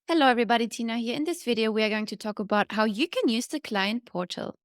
Hello everybody, Tina here. In this video, we are going to talk about how you can use the client portal.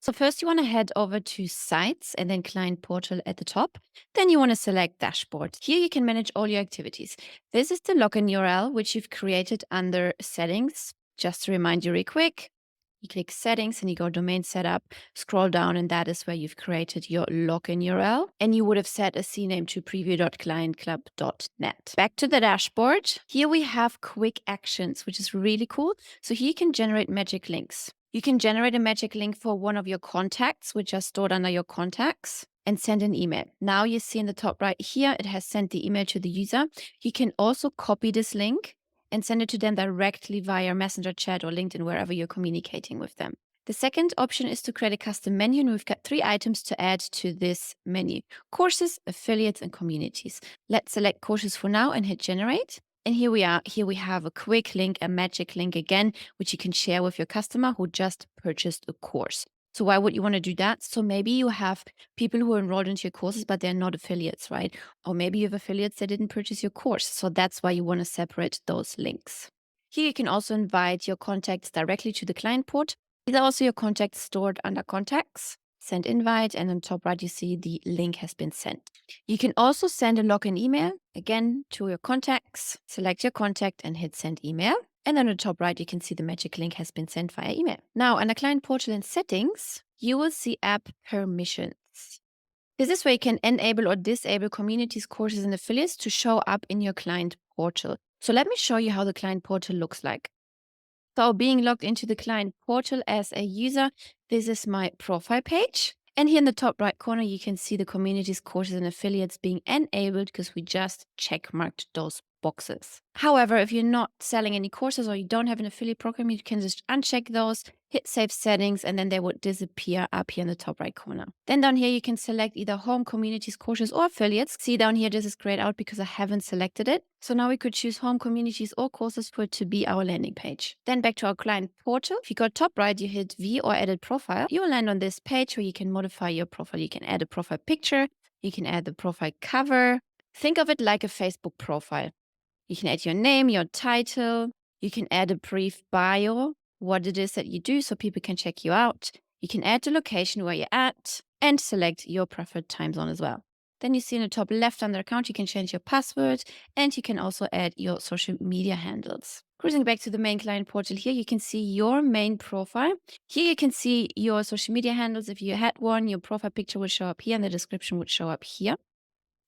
So first you want to head over to Sites and then Client Portal at the top. Then you want to select Dashboard. Here you can manage all your activities. This is the login URL, which you've created under Settings. Just to remind you real quick, you click Settings and you go Domain Setup, scroll down, and that is where you've created your login URL. And you would have set a CNAME to preview.clientclub.net. Back to the dashboard. Here we have quick actions, which is really cool. So here you can generate magic links. You can generate a magic link for one of your contacts, which are stored under your contacts, and send an email. Now you see in the top right here, it has sent the email to the user. You can also copy this link and send it to them directly via Messenger chat or LinkedIn, wherever you're communicating with them. The second option is to create a custom menu, and we've got 3 items to add to this menu: courses, affiliates, and communities. Let's select courses for now and hit generate. And here we are. Here we have a quick link, a magic link again, which you can share with your customer who just purchased a course. So why would you want to do that? So maybe you have people who are enrolled into your courses, but they're not affiliates, right? Or maybe you have affiliates that didn't purchase your course. So that's why you want to separate those links. Here you can also invite your contacts directly to the client port. These are also your contacts stored under contacts. Send invite, and on top right you see the link has been sent. You can also send a login email, again, to your contacts. Select your contact and hit send email. And then on the top right, you can see the magic link has been sent via email. Now, under Client Portal and Settings, you will see App Permissions. This is where you can enable or disable communities, courses, and affiliates to show up in your Client Portal. So let me show you how the Client Portal looks like. So being logged into the Client Portal as a user, this is my profile page. And here in the top right corner, you can see the communities, courses, and affiliates being enabled because we just check marked those boxes. However, if you're not selling any courses or you don't have an affiliate program, you can just uncheck those, hit save settings, and then they would disappear up here in the top right corner. Then down here, you can select either home, communities, courses, or affiliates. See down here, this is grayed out because I haven't selected it. So now we could choose home, communities, or courses for it to be our landing page. Then back to our client portal. If you go top right, you hit view or edit profile. You will land on this page where you can modify your profile. You can add a profile picture. You can add the profile cover. Think of it like a Facebook profile. You can add your name, your title. You can add a brief bio, what it is that you do so people can check you out. You can add the location where you're at and select your preferred time zone as well. Then you see in the top left under account, you can change your password and you can also add your social media handles. Cruising back to the main client portal here, you can see your main profile. Here you can see your social media handles. If you had one, your profile picture will show up here and the description would show up here.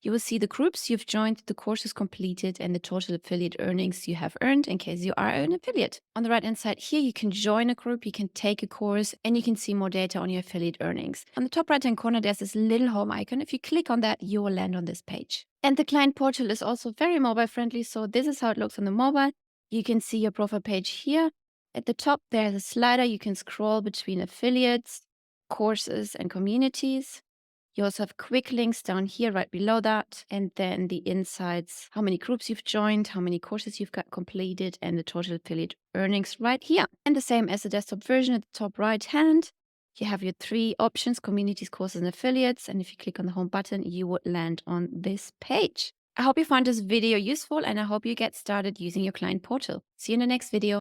You will see the groups you've joined, the courses completed, and the total affiliate earnings you have earned in case you are an affiliate. On the right-hand side here, you can join a group, you can take a course, and you can see more data on your affiliate earnings. On the top right-hand corner, there's this little home icon. If you click on that, you will land on this page. And the client portal is also very mobile friendly. So this is how it looks on the mobile. You can see your profile page here. At the top, there's a slider. You can scroll between affiliates, courses, and communities. You also have quick links down here right below that. And then the insights, how many groups you've joined, how many courses you've got completed, and the total affiliate earnings right here. And the same as the desktop version at the top right hand. You have your 3 options: communities, courses, and affiliates. And if you click on the home button, you would land on this page. I hope you found this video useful and I hope you get started using your client portal. See you in the next video.